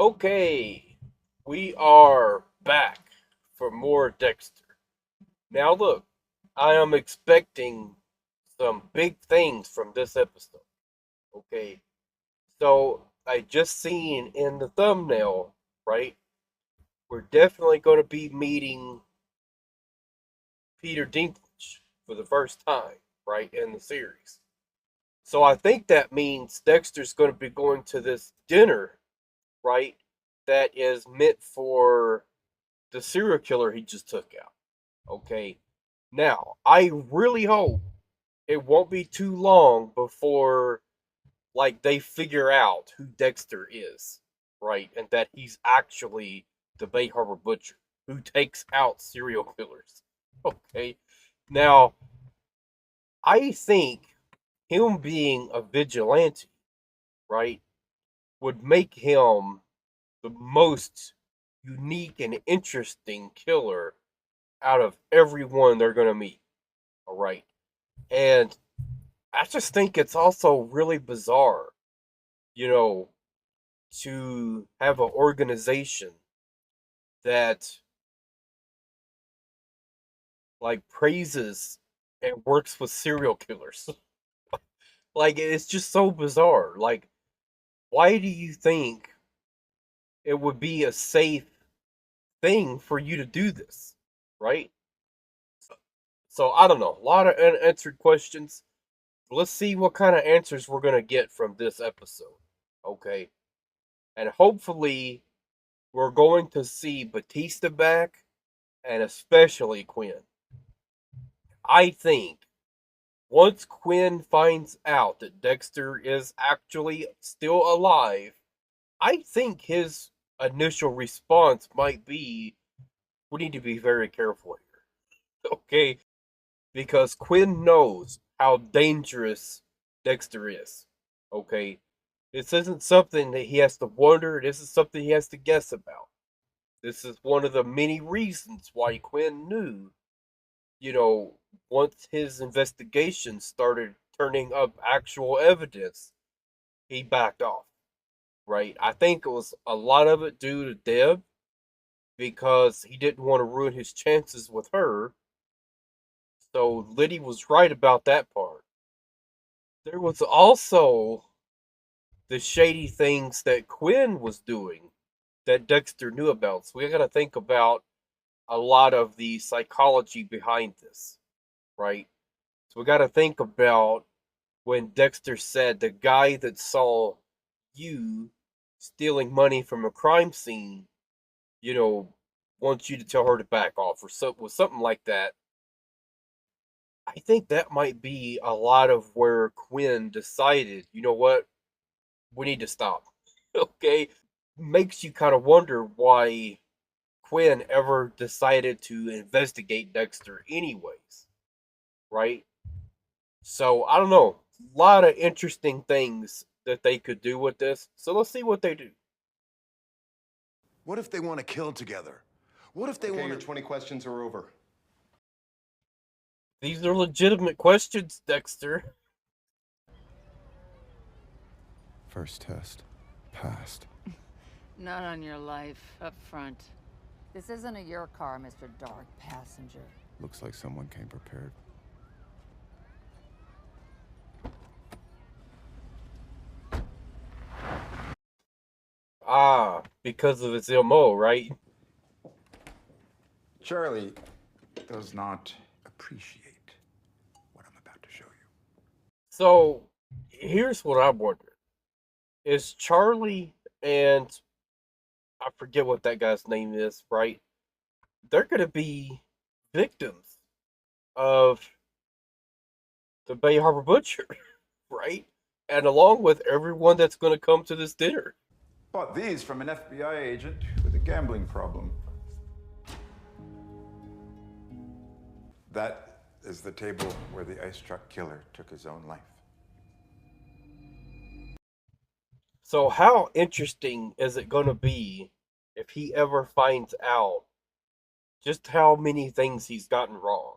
Okay, we are back for more Dexter. Now, look, I am expecting some big things from this episode. Okay, so I just seen in the thumbnail, right? We're definitely going to be meeting Peter Dinklage for the first time, right, in the series. So I think that means Dexter's going to be going to this dinner, right? That is meant for the serial killer he just took out. Okay. Now, I really hope it won't be too long before they figure out who Dexter is, right? And that he's actually the Bay Harbor Butcher who takes out serial killers. Okay. Now, I think him being a vigilante, right, would make him the most unique and interesting killer out of everyone they're going to meet. All right. And I just think it's also really bizarre, you know, to have an organization that praises and works with serial killers. It's just so bizarre. Why do you think it would be a safe thing for you to do this? Right? So I don't know. A lot of unanswered questions. Let's see what kind of answers we're going to get from this episode. Okay. And hopefully we're going to see Batista back and especially Quinn. I think once Quinn finds out that Dexter is actually still alive, I think his initial response might be we need to be very careful here. Okay? Because Quinn knows how dangerous Dexter is. Okay? This isn't something that he has to wonder, this is something he has to guess about. This is one of the many reasons why Quinn knew, you know, once his investigation started turning up actual evidence, he backed off, right? I think it was a lot of it due to Deb because he didn't want to ruin his chances with her. So Liddy was right about that part. There was also the shady things that Quinn was doing that Dexter knew about. So we got to think about a lot of the psychology behind this, right? So we got to think about when Dexter said the guy that saw you stealing money from a crime scene, you know, wants you to tell her to back off or something like that. I think that might be a lot of where Quinn decided, you know what, we need to stop. Okay, makes you kind of wonder why Quinn ever decided to investigate Dexter, anyways, right? So I don't know. A lot of interesting things that they could do with this. So let's see what they do. What if they want to kill together? What if they Okay, want your to... 20 questions are over. These are legitimate questions, Dexter. First test. Passed. Not on your life, up front. This isn't your car, Mr. Dark Passenger. Looks like someone came prepared. Ah, because of its MO, right? Charlie does not appreciate what I'm about to show you. So here's what I'm wondering. Is Charlie and I forget what that guy's name is, right? They're gonna be victims of the Bay Harbor Butcher, right? And along with everyone that's gonna come to this dinner. Bought these from an FBI agent with a gambling problem. That is the table where the ice truck killer took his own life. So how interesting is it gonna be if he ever finds out just how many things he's gotten wrong,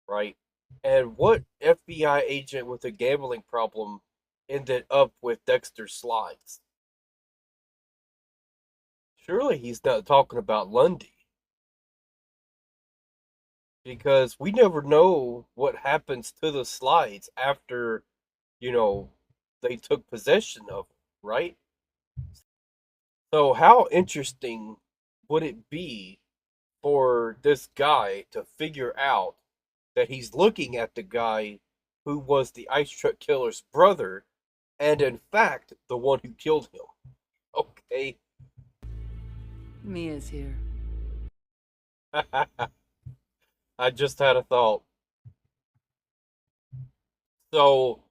right? And what FBI agent with a gambling problem ended up with Dexter Slides? Surely he's not talking about Lundy. Because we never know what happens to the slides after, you know, they took possession of them, right? So how interesting would it be for this guy to figure out that he's looking at the guy who was the ice truck killer's brother and in fact the one who killed him? Okay. Mia's here. I just had a thought. So,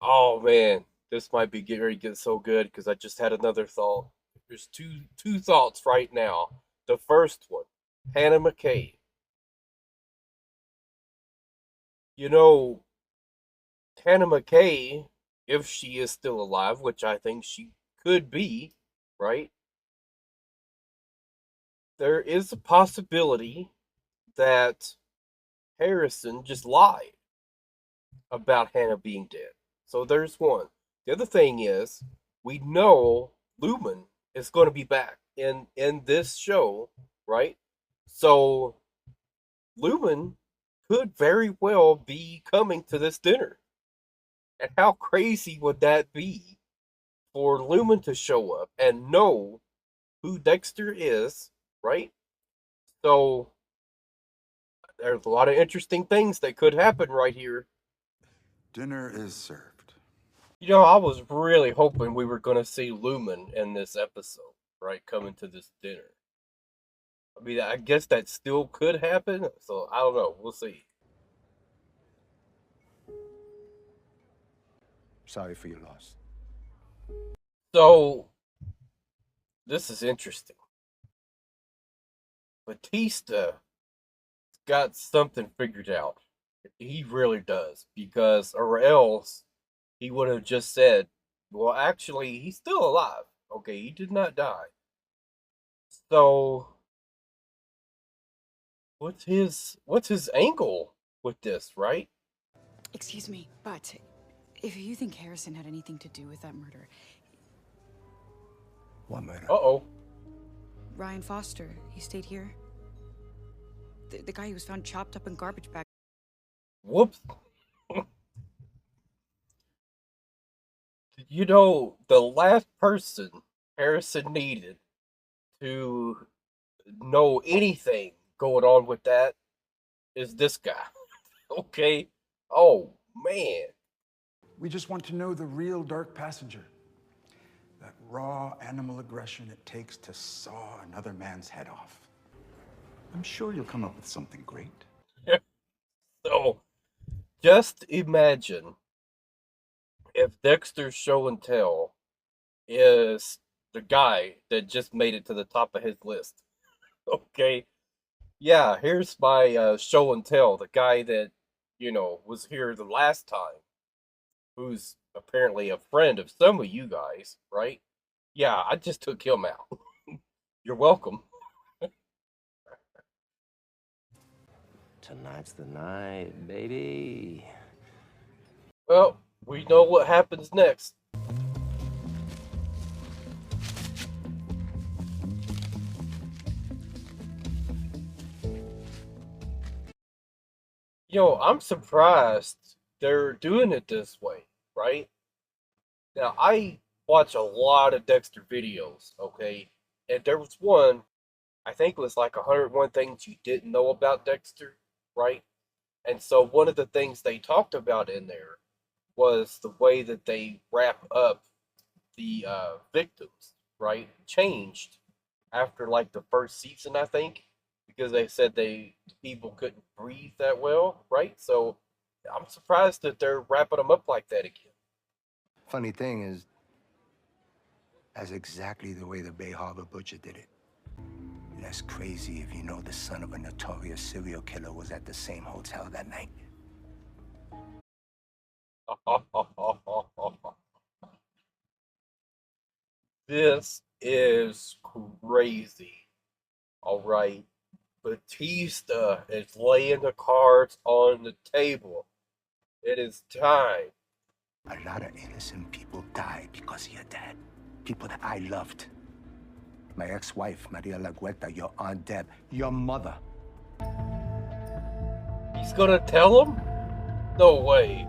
oh man, this might be getting ready to get so good because I just had another thought. There's two thoughts right now. The first one, Hannah McKay. You know, Hannah McKay, if she is still alive, which I think she could be, right? There is a possibility that Harrison just lied about Hannah being dead. So there's one. The other thing is, we know Lumen is going to be back in this show, right? So Lumen could very well be coming to this dinner. And how crazy would that be for Lumen to show up and know who Dexter is, right? So there's a lot of interesting things that could happen right here. Dinner is served. You know, I was really hoping we were going to see Lumen in this episode, right? Coming to this dinner. I mean, I guess that still could happen. So I don't know. We'll see. Sorry for your loss. So this is interesting. Batista got something figured out. He really does. Because, or else, he would have just said, well, actually, he's still alive. Okay, he did not die. So, what's his angle with this, right? Excuse me, but if you think Harrison had anything to do with that murder, What murder? Uh-oh. Ryan Foster, he stayed here. The guy who was found chopped up in garbage bags. Whoops. You know, the last person Harrison needed to know anything going on with that is this guy. Okay? Oh, man. We just want to know the real dark passenger. That raw animal aggression it takes to saw another man's head off. I'm sure you'll come up with something great. So, just imagine if Dexter's show and tell is the guy that just made it to the top of his list. Okay? Yeah, here's my show and tell. The guy that, was here the last time, who's apparently a friend of some of you guys, right? Yeah, I just took him out. You're welcome. Tonight's the night, baby. Well, we know what happens next. I'm surprised they're doing it this way, right? Now, I watch a lot of Dexter videos, okay? And there was one, I think it was like 101 Things You Didn't Know About Dexter, right? And so one of the things they talked about in there was the way that they wrap up the victims, right? Changed after like the first season, I think, because they said people couldn't breathe that well, right? So I'm surprised that they're wrapping them up like that again. Funny thing is, that's exactly the way the Bay Harbor Butcher did it. That's crazy if you know the son of a notorious serial killer was at the same hotel that night. This is crazy. All right. Batista is laying the cards on the table. It is time. A lot of innocent people died because of your dad. People that I loved. My ex-wife, Maria Lagueta, your Aunt Deb, your mother. He's gonna tell him? No way.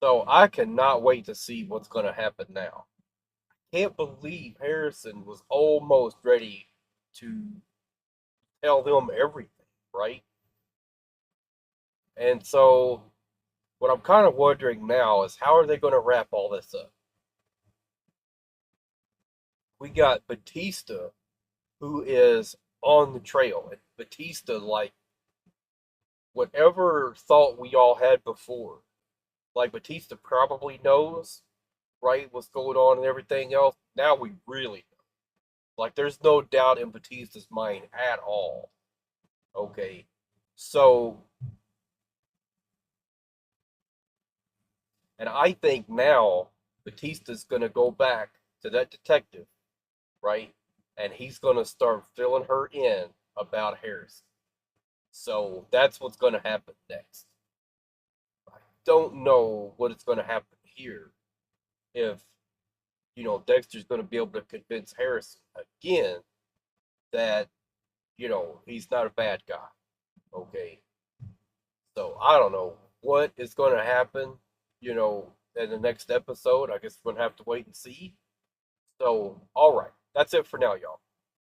So I cannot wait to see what's gonna happen now. Can't believe Harrison was almost ready to tell them everything, right? And so what I'm kind of wondering now is how are they going to wrap all this up? We got Batista, who is on the trail, and Batista, like, whatever thought we all had before, like, Batista probably knows, right, what's going on and everything else. Now we really know. Like, there's no doubt in Batista's mind at all. Okay. So, and I think now Batista's going to go back to that detective, right? And he's going to start filling her in about Harrison. So that's what's going to happen next. I don't know what is going to happen here. If, Dexter's going to be able to convince Harrison again that, he's not a bad guy. Okay. So I don't know what is going to happen, in the next episode. I guess we're going to have to wait and see. So, all right. That's it for now, y'all.